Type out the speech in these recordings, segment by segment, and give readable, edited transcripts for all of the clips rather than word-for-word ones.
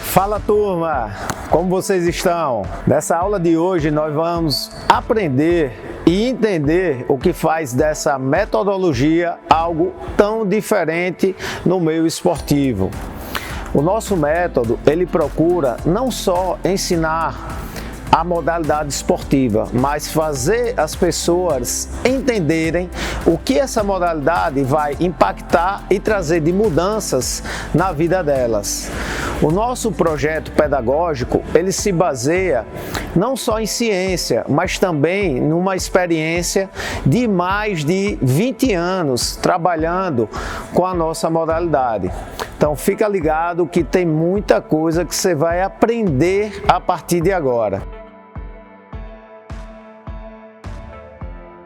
Fala turma, como vocês estão? Nessa aula de hoje nós vamos aprender e entender o que faz dessa metodologia algo tão diferente no meio esportivo. O nosso método, ele procura não só ensinar a modalidade esportiva, mas fazer as pessoas entenderem o que essa modalidade vai impactar e trazer de mudanças na vida delas. O nosso projeto pedagógico, ele se baseia não só em ciência, mas também numa experiência de mais de 20 anos trabalhando com a nossa modalidade. Então fica ligado que tem muita coisa que você vai aprender a partir de agora.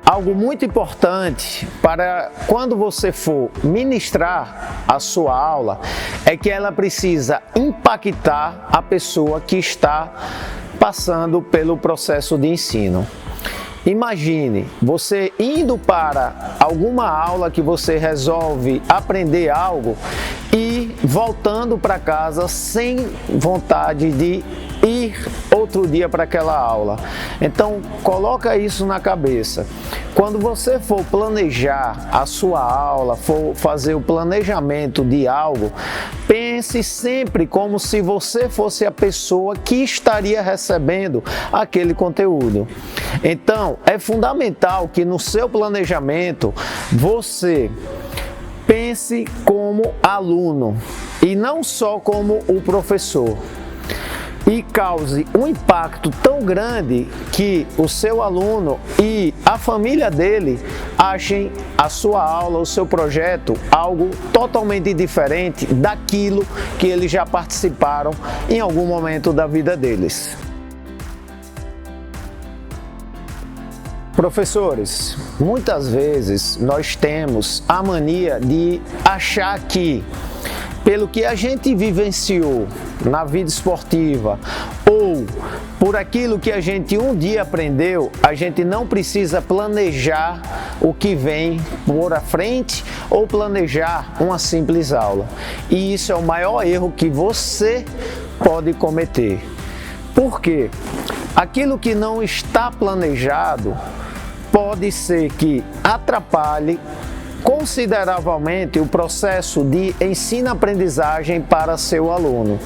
Algo muito importante para quando você for ministrar a sua aula é que ela precisa impactar a pessoa que está passando pelo processo de ensino. Imagine você indo para alguma aula que você resolve aprender algo e voltando para casa sem vontade de ir outro dia para aquela aula. Então, coloca isso na cabeça. Quando você for planejar a sua aula, for fazer o planejamento de algo, pense sempre como se você fosse a pessoa que estaria recebendo aquele conteúdo. Então, é fundamental que no seu planejamento você pense como aluno e não só como o professor. E cause um impacto tão grande que o seu aluno e a família dele achem a sua aula, o seu projeto, algo totalmente diferente daquilo que eles já participaram em algum momento da vida deles. Professores, muitas vezes nós temos a mania de achar que pelo que a gente vivenciou na vida esportiva ou por aquilo que a gente um dia aprendeu, a gente não precisa planejar o que vem por à frente ou planejar uma simples aula. E isso é o maior erro que você pode cometer. Por quê? Aquilo que não está planejado pode ser que atrapalhe consideravelmente o processo de ensino-aprendizagem para seu aluno,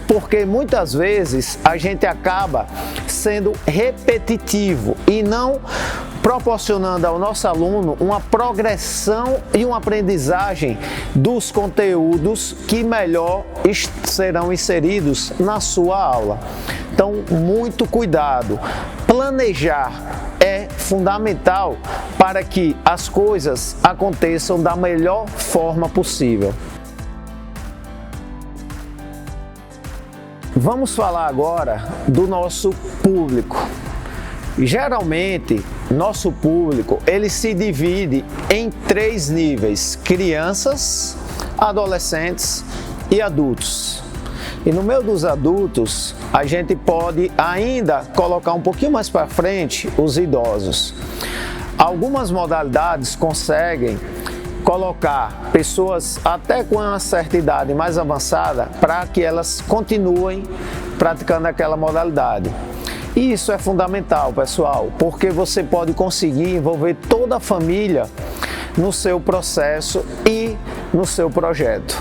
porque muitas vezes a gente acaba sendo repetitivo e não proporcionando ao nosso aluno uma progressão e uma aprendizagem dos conteúdos que melhor serão inseridos na sua aula. Então, muito cuidado. Planejar é fundamental para que as coisas aconteçam da melhor forma possível. Vamos falar agora do nosso público. Geralmente, nosso público ele se divide em 3 níveis: crianças, adolescentes e adultos. E no meio dos adultos, a gente pode ainda colocar um pouquinho mais para frente os idosos. Algumas modalidades conseguem colocar pessoas até com uma certa idade mais avançada para que elas continuem praticando aquela modalidade. E isso é fundamental, pessoal, porque você pode conseguir envolver toda a família no seu processo e no seu projeto.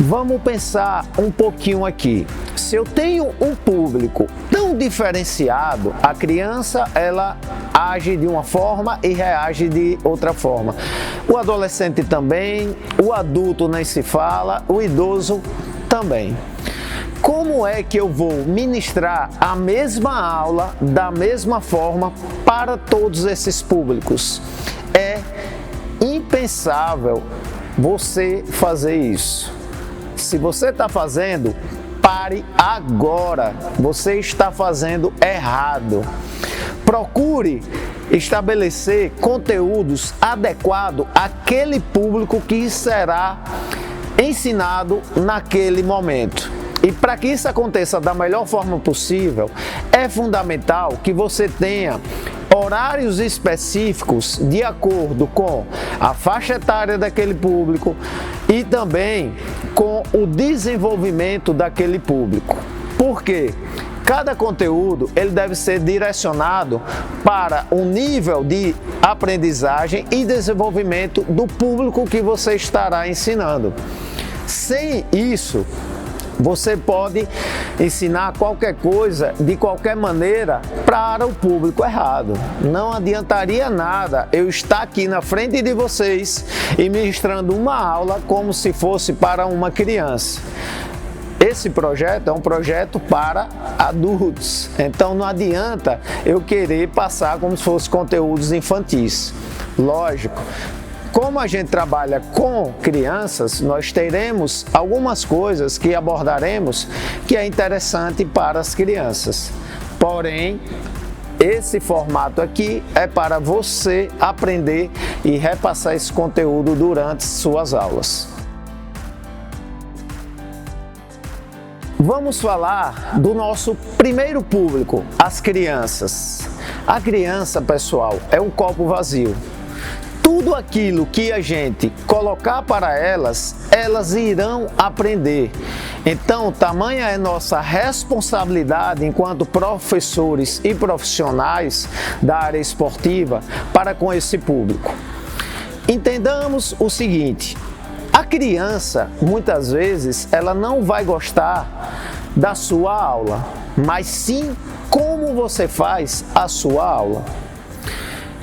Vamos pensar um pouquinho aqui. Se eu tenho um público tão diferenciado, a criança ela age de uma forma e reage de outra forma. O adolescente também, o adulto nem se fala, o idoso também. Como é que eu vou ministrar a mesma aula da mesma forma para todos esses públicos? É impensável você fazer isso. Se você está fazendo, pare agora. Você está fazendo errado. Procure estabelecer conteúdos adequados àquele público que será ensinado naquele momento. E para que isso aconteça da melhor forma possível, é fundamental que você tenha horários específicos de acordo com a faixa etária daquele público, e também com o desenvolvimento daquele público. Por quê? Cada conteúdo ele deve ser direcionado para um nível de aprendizagem e desenvolvimento do público que você estará ensinando. Sem isso, você pode ensinar qualquer coisa, de qualquer maneira, para o público errado. Não adiantaria nada eu estar aqui na frente de vocês e ministrando uma aula como se fosse para uma criança. Esse projeto é um projeto para adultos, então não adianta eu querer passar como se fosse conteúdos infantis. Lógico, como a gente trabalha com crianças, nós teremos algumas coisas que abordaremos que é interessante para as crianças. Porém, esse formato aqui é para você aprender e repassar esse conteúdo durante suas aulas. Vamos falar do nosso primeiro público, as crianças. A criança, pessoal, é um copo vazio. Tudo aquilo que a gente colocar para elas, elas irão aprender. Então, tamanha é nossa responsabilidade enquanto professores e profissionais da área esportiva para com esse público. Entendamos o seguinte: a criança, muitas vezes, ela não vai gostar da sua aula, mas sim como você faz a sua aula.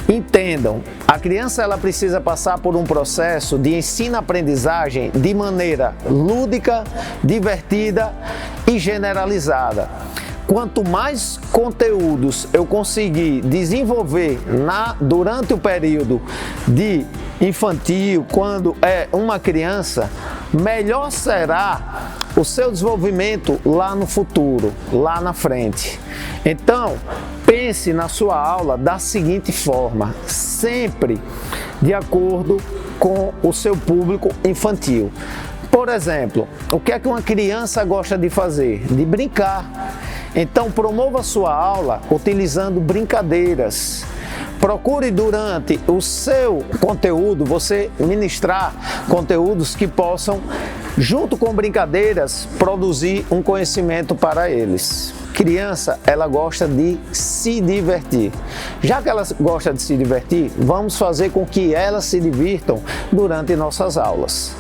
Entendam, a criança ela precisa passar por um processo de ensino-aprendizagem de maneira lúdica, divertida e generalizada. Quanto mais conteúdos eu conseguir desenvolver durante o período de infantil, quando é uma criança, melhor será o seu desenvolvimento lá no futuro, lá na frente. Então, pense na sua aula da seguinte forma, sempre de acordo com o seu público infantil. Por exemplo, o que é que uma criança gosta de fazer? De brincar. Então, promova sua aula utilizando brincadeiras. Procure durante o seu conteúdo, você ministrar conteúdos que possam, junto com brincadeiras, produzir um conhecimento para eles. Criança, ela gosta de se divertir. Já que ela gosta de se divertir, vamos fazer com que elas se divirtam durante nossas aulas.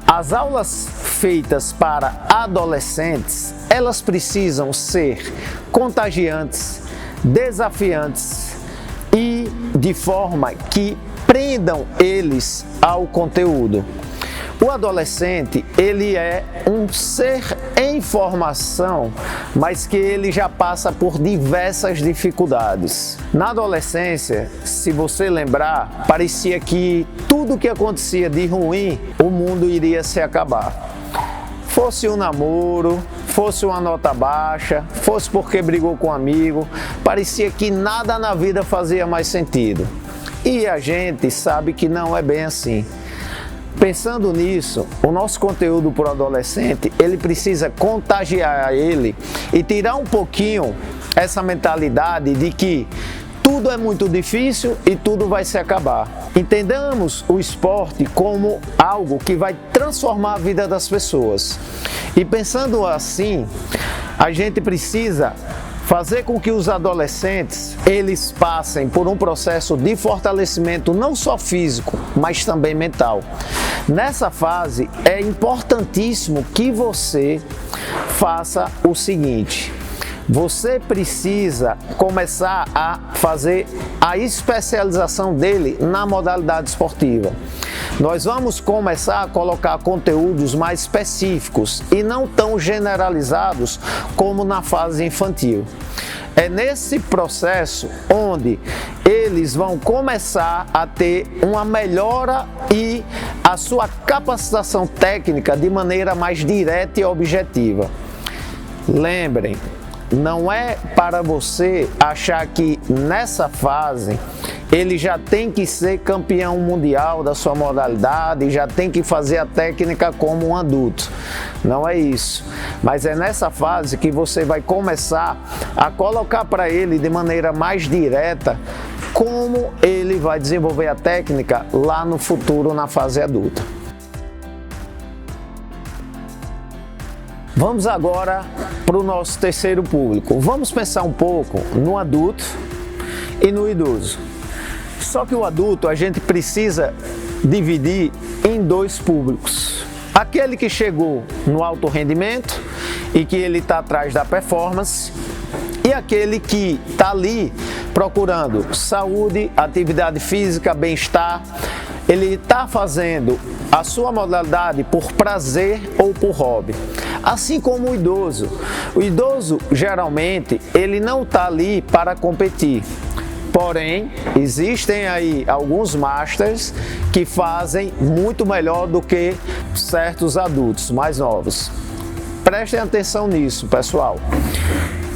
As aulas feitas para adolescentes, elas precisam ser contagiantes, desafiantes e de forma que prendam eles ao conteúdo. O adolescente, ele é um ser em formação, mas que ele já passa por diversas dificuldades. Na adolescência, se você lembrar, parecia que tudo que acontecia de ruim, o mundo iria se acabar. Fosse um namoro, fosse uma nota baixa, fosse porque brigou com um amigo, parecia que nada na vida fazia mais sentido. E a gente sabe que não é bem assim. Pensando nisso, o nosso conteúdo para o adolescente, ele precisa contagiar ele e tirar um pouquinho essa mentalidade de que tudo é muito difícil e tudo vai se acabar. Entendamos o esporte como algo que vai transformar a vida das pessoas. E pensando assim, a gente precisa fazer com que os adolescentes, eles passem por um processo de fortalecimento não só físico, mas também mental. Nessa fase, é importantíssimo que você faça o seguinte: você precisa começar a fazer a especialização dele na modalidade esportiva. Nós vamos começar a colocar conteúdos mais específicos e não tão generalizados como na fase infantil. É nesse processo onde eles vão começar a ter uma melhora e a sua capacitação técnica de maneira mais direta e objetiva. Lembrem, não é para você achar que nessa fase ele já tem que ser campeão mundial da sua modalidade, já tem que fazer a técnica como um adulto. Não é isso. Mas é nessa fase que você vai começar a colocar para ele de maneira mais direta como ele vai desenvolver a técnica lá no futuro, na fase adulta. Vamos agora para o nosso terceiro público. Vamos pensar um pouco no adulto e no idoso. Só que o adulto a gente precisa dividir em dois públicos. Aquele que chegou no alto rendimento e que ele está atrás da performance, e aquele que está ali procurando saúde, atividade física, bem-estar. Ele está fazendo a sua modalidade por prazer ou por hobby. Assim como o idoso. O idoso, geralmente, ele não está ali para competir. Porém, existem aí alguns masters que fazem muito melhor do que certos adultos mais novos. Prestem atenção nisso, pessoal.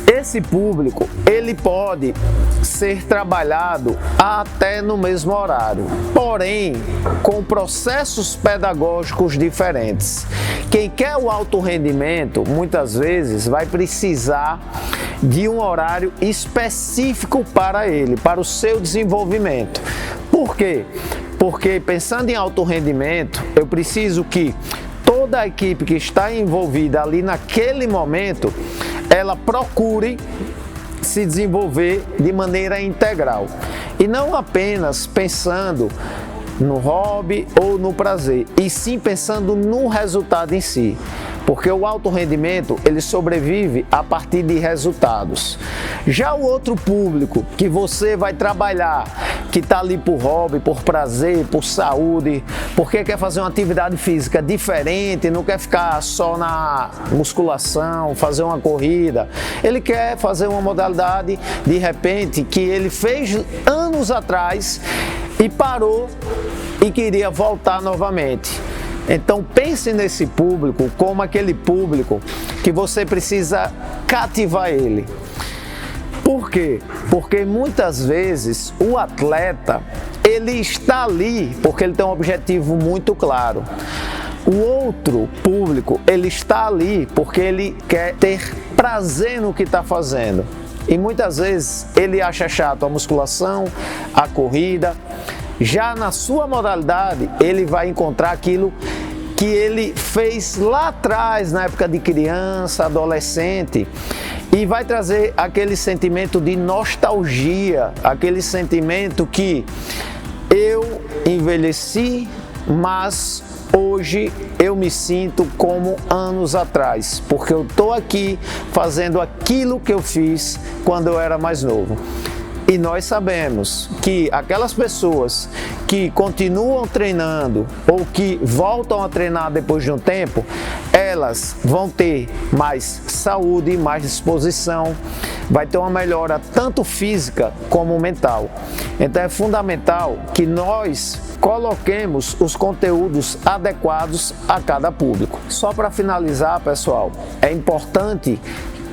Esse público, ele pode ser trabalhado até no mesmo horário, porém com processos pedagógicos diferentes. Quem quer o alto rendimento, muitas vezes vai precisar de um horário específico para ele, para o seu desenvolvimento. Por quê? Porque pensando em alto rendimento, eu preciso que toda a equipe que está envolvida ali naquele momento, ela procure se desenvolver de maneira integral e não apenas pensando no hobby ou no prazer, e sim pensando no resultado em si, porque o alto rendimento ele sobrevive a partir de resultados. Já o outro público que você vai trabalhar, que está ali por hobby, por prazer, por saúde, porque quer fazer uma atividade física diferente, não quer ficar só na musculação, fazer uma corrida, ele quer fazer uma modalidade de repente que ele fez anos atrás e parou e queria voltar novamente. Então pense nesse público como aquele público que você precisa cativar ele. Por quê? Porque muitas vezes o atleta, ele está ali porque ele tem um objetivo muito claro. O outro público, ele está ali porque ele quer ter prazer no que está fazendo. E muitas vezes ele acha chato a musculação, a corrida. Já na sua modalidade, ele vai encontrar aquilo que ele fez lá atrás, na época de criança, adolescente, e vai trazer aquele sentimento de nostalgia, aquele sentimento que eu envelheci, mas hoje eu me sinto como anos atrás, porque eu estou aqui fazendo aquilo que eu fiz quando eu era mais novo. E nós sabemos que aquelas pessoas que continuam treinando ou que voltam a treinar depois de um tempo, elas vão ter mais saúde, mais disposição, vai ter uma melhora tanto física como mental. Então é fundamental que nós coloquemos os conteúdos adequados a cada público. Só para finalizar, pessoal, é importante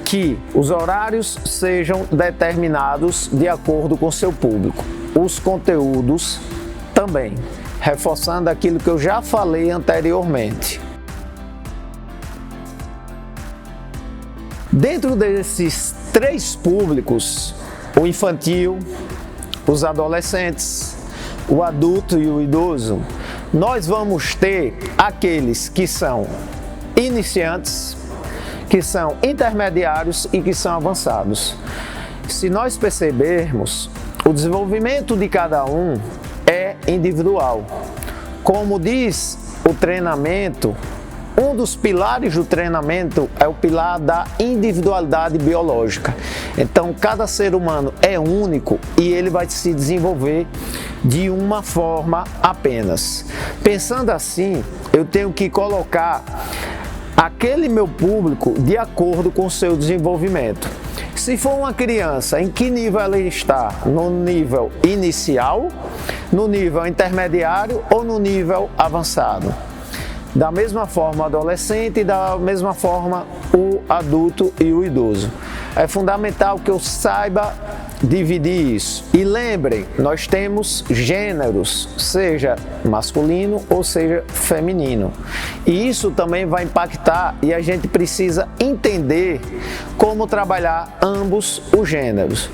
que os horários sejam determinados de acordo com o seu público. Os conteúdos também, reforçando aquilo que eu já falei anteriormente. Dentro desses três públicos, o infantil, os adolescentes, o adulto e o idoso, nós vamos ter aqueles que são iniciantes, que são intermediários e que são avançados. Se nós percebermos, o desenvolvimento de cada um é individual. Como diz o treinamento, um dos pilares do treinamento é o pilar da individualidade biológica. Então, cada ser humano é único e ele vai se desenvolver de uma forma apenas. Pensando assim, eu tenho que colocar aquele meu público de acordo com o seu desenvolvimento. Se for uma criança, em que nível ela está? No nível inicial, no nível intermediário ou no nível avançado? Da mesma forma o adolescente e da mesma forma o adulto e o idoso. É fundamental que eu saiba dividir isso. E lembrem, nós temos gêneros, seja masculino ou seja feminino. E isso também vai impactar e a gente precisa entender como trabalhar ambos os gêneros.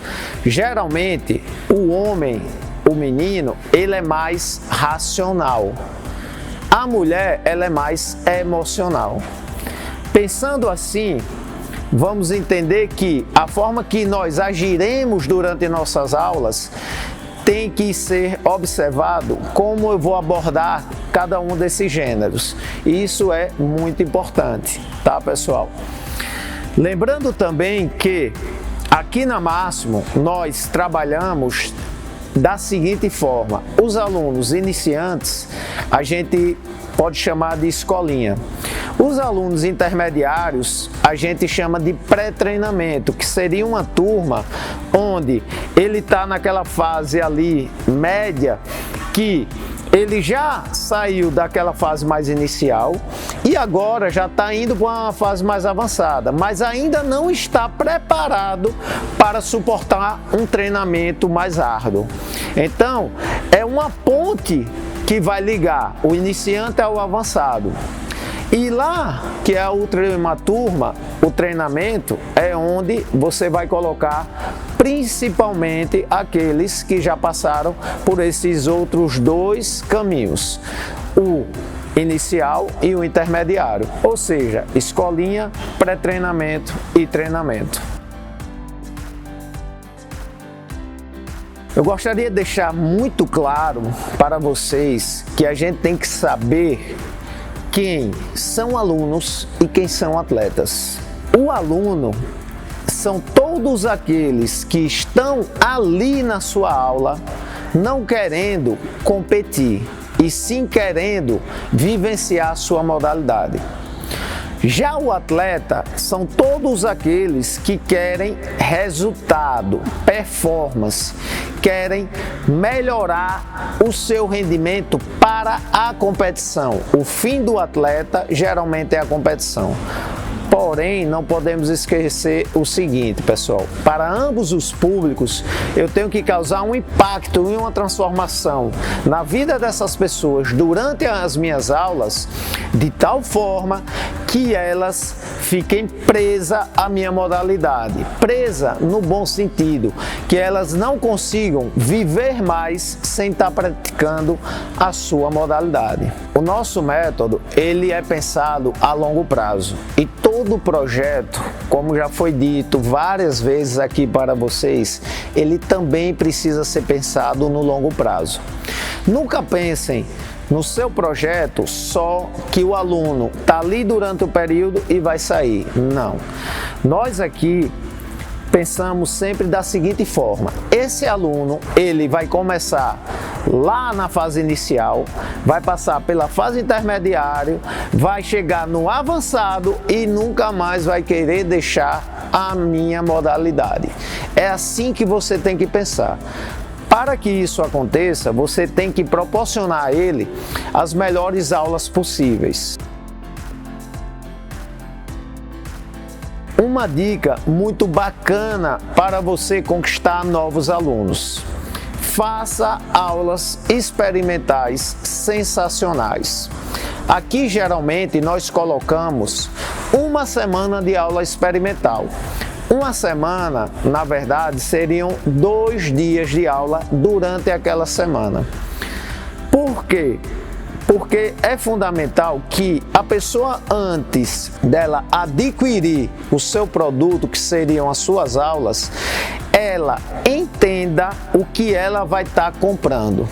Geralmente, o homem, o menino, ele é mais racional. A mulher, ela é mais emocional. Pensando assim, vamos entender que a forma que nós agiremos durante nossas aulas tem que ser observado como eu vou abordar cada um desses gêneros. E isso é muito importante, tá, pessoal? Lembrando também que aqui na Máximo nós trabalhamos da seguinte forma: os alunos iniciantes a gente pode chamar de escolinha. Os alunos intermediários a gente chama de pré-treinamento, que seria uma turma onde ele está naquela fase ali média, que ele já saiu daquela fase mais inicial e agora já está indo para uma fase mais avançada, mas ainda não está preparado para suportar um treinamento mais árduo. Então, é uma ponte que vai ligar o iniciante ao avançado. E lá, que é a última turma, o treinamento é onde você vai colocar principalmente aqueles que já passaram por esses outros dois caminhos, o inicial e o intermediário, ou seja, escolinha, pré-treinamento e treinamento. Eu gostaria de deixar muito claro para vocês que a gente tem que saber quem são alunos e quem são atletas. O aluno são todos aqueles que estão ali na sua aula não querendo competir, e sim querendo vivenciar a sua modalidade. Já o atleta são todos aqueles que querem resultado, performance, querem melhorar o seu rendimento para a competição. O fim do atleta geralmente é a competição. Porém, não podemos esquecer o seguinte, pessoal: para ambos os públicos, eu tenho que causar um impacto e uma transformação na vida dessas pessoas durante as minhas aulas, de tal forma que elas fiquem presas à minha modalidade, presa no bom sentido, que elas não consigam viver mais sem estar praticando a sua modalidade. O nosso método, ele é pensado a longo prazo, e todo projeto, como já foi dito várias vezes aqui para vocês, ele também precisa ser pensado no longo prazo. Nunca pensem no seu projeto só que o aluno está ali durante o período e vai sair. Não. Nós aqui pensamos sempre da seguinte forma: esse aluno, ele vai começar lá na fase inicial, vai passar pela fase intermediária, vai chegar no avançado e nunca mais vai querer deixar a minha modalidade. É assim que você tem que pensar. Para que isso aconteça, você tem que proporcionar a ele as melhores aulas possíveis. Uma dica muito bacana para você conquistar novos alunos: faça aulas experimentais sensacionais. Aqui geralmente nós colocamos uma semana de aula experimental. Uma semana, na verdade, seriam 2 dias de aula durante aquela semana. Por quê? Porque é fundamental que a pessoa, antes dela adquirir o seu produto, que seriam as suas aulas, ela entenda o que ela vai estar comprando.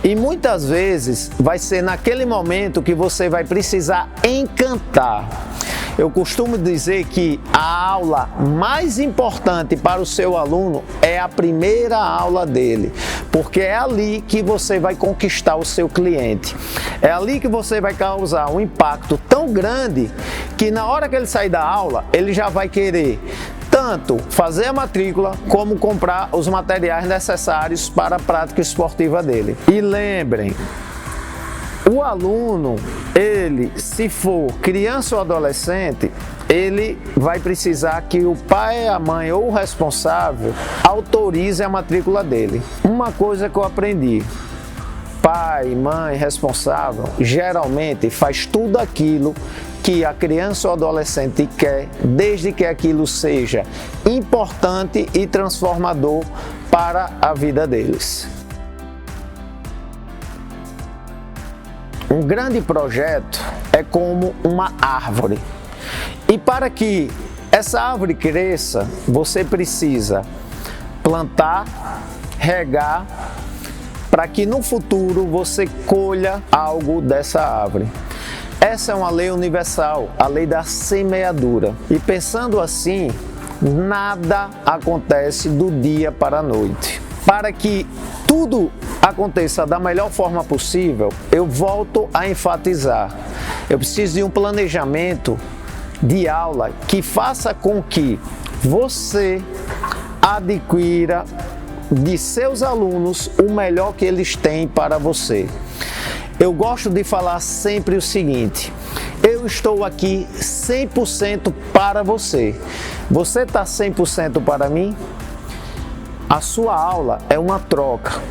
E muitas vezes vai ser naquele momento que você vai precisar encantar. Eu costumo dizer que a aula mais importante para o seu aluno é a primeira aula dele, porque é ali que você vai conquistar o seu cliente. É ali que você vai causar um impacto tão grande que na hora que ele sair da aula, ele já vai querer tanto fazer a matrícula como comprar os materiais necessários para a prática esportiva dele. E lembrem, O aluno, ele, se for criança ou adolescente, ele vai precisar que o pai, a mãe ou o responsável autorize a matrícula dele. Uma coisa que eu aprendi: pai, mãe, responsável, geralmente faz tudo aquilo que a criança ou adolescente quer, desde que aquilo seja importante e transformador para a vida deles. Um grande projeto é como uma árvore. E para que essa árvore cresça, você precisa plantar, regar, para que no futuro você colha algo dessa árvore. Essa é uma lei universal, a lei da semeadura. E pensando assim, nada acontece do dia para a noite. Para que tudo aconteça da melhor forma possível, eu volto a enfatizar: eu preciso de um planejamento de aula que faça com que você adquira de seus alunos o melhor que eles têm para você. Eu gosto de falar sempre o seguinte: eu estou aqui 100% para você. Você está 100% para mim? A sua aula é uma troca.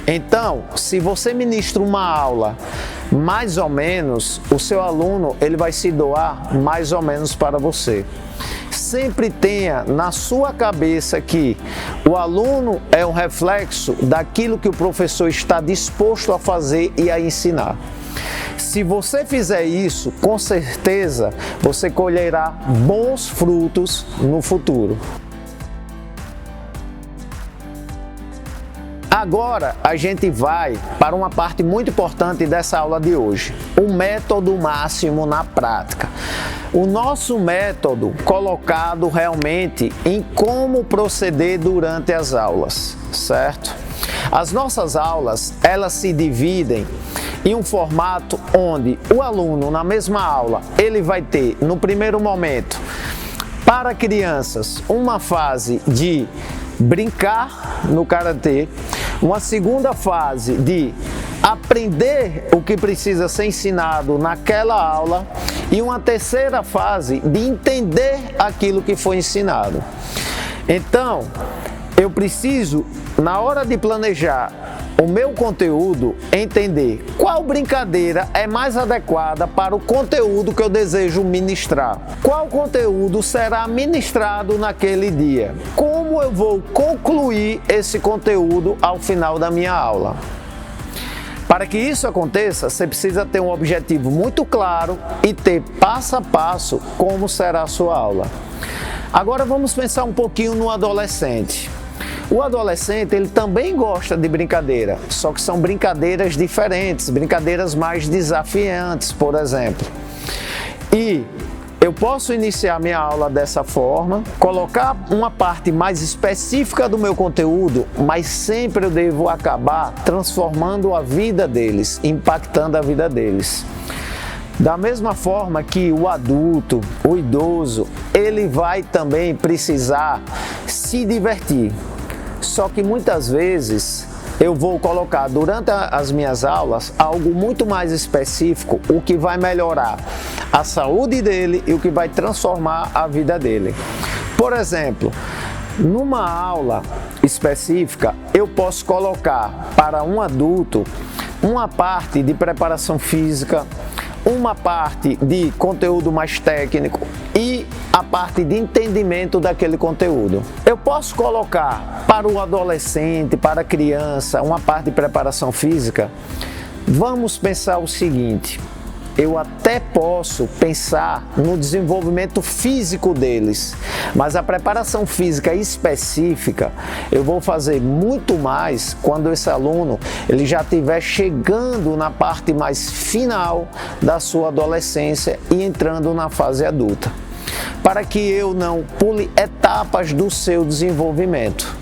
Então, se você ministra uma aula mais ou menos, o seu aluno ele vai se doar mais ou menos para você. Sempre tenha na sua cabeça que o aluno é um reflexo daquilo que o professor está disposto a fazer e a ensinar. Se você fizer isso, com certeza você colherá bons frutos no futuro. Agora a gente vai para uma parte muito importante dessa aula de hoje: o método máximo na prática. O nosso método colocado realmente em como proceder durante as aulas, certo? As nossas aulas, elas se dividem em um formato onde o aluno, na mesma aula, ele vai ter, no primeiro momento, para crianças, uma fase de brincar no karatê, uma segunda fase de aprender o que precisa ser ensinado naquela aula e uma terceira fase de entender aquilo que foi ensinado. Então, eu preciso, na hora de planejar o meu conteúdo, entender qual brincadeira é mais adequada para o conteúdo que eu desejo ministrar. Qual conteúdo será ministrado naquele dia? Como eu vou concluir esse conteúdo ao final da minha aula? Para que isso aconteça, você precisa ter um objetivo muito claro e ter passo a passo como será a sua aula. Agora vamos pensar um pouquinho no adolescente. O adolescente, ele também gosta de brincadeira, só que são brincadeiras diferentes, brincadeiras mais desafiantes, por exemplo. E eu posso iniciar minha aula dessa forma, colocar uma parte mais específica do meu conteúdo, mas sempre eu devo acabar transformando a vida deles, impactando a vida deles. Da mesma forma que o adulto, o idoso, ele vai também precisar se divertir. Só que muitas vezes eu vou colocar durante as minhas aulas algo muito mais específico, o que vai melhorar a saúde dele e o que vai transformar a vida dele. Por exemplo, numa aula específica, eu posso colocar para um adulto uma parte de preparação física, uma parte de conteúdo mais técnico e a parte de entendimento daquele conteúdo. Eu posso colocar para o adolescente, para a criança, uma parte de preparação física. Vamos pensar o seguinte: eu até posso pensar no desenvolvimento físico deles, mas a preparação física específica eu vou fazer muito mais quando esse aluno ele já estiver chegando na parte mais final da sua adolescência e entrando na fase adulta, para que eu não pule etapas do seu desenvolvimento.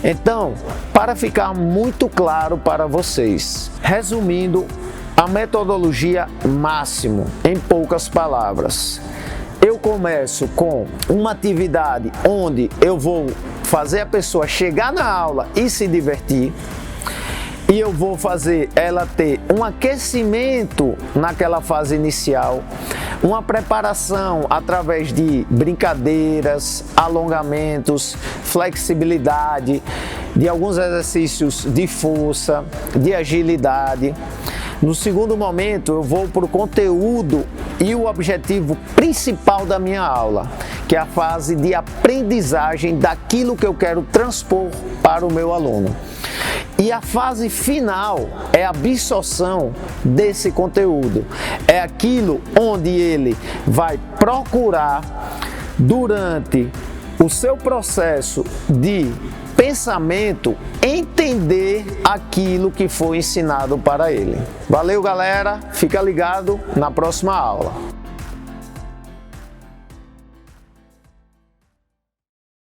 Então, para ficar muito claro para vocês, resumindo, a metodologia máximo, em poucas palavras. Eu começo com uma atividade onde eu vou fazer a pessoa chegar na aula e se divertir. e eu vou fazer ela ter um aquecimento naquela fase inicial, uma preparação através de brincadeiras, alongamentos, flexibilidade, de alguns exercícios de força, de agilidade. No segundo momento, eu vou para o conteúdo e o objetivo principal da minha aula, que é a fase de aprendizagem daquilo que eu quero transpor para o meu aluno. E a fase final é a absorção desse conteúdo. É aquilo onde ele vai procurar, durante o seu processo de pensamento, entender aquilo que foi ensinado para ele. Valeu, galera! Fica ligado na próxima aula.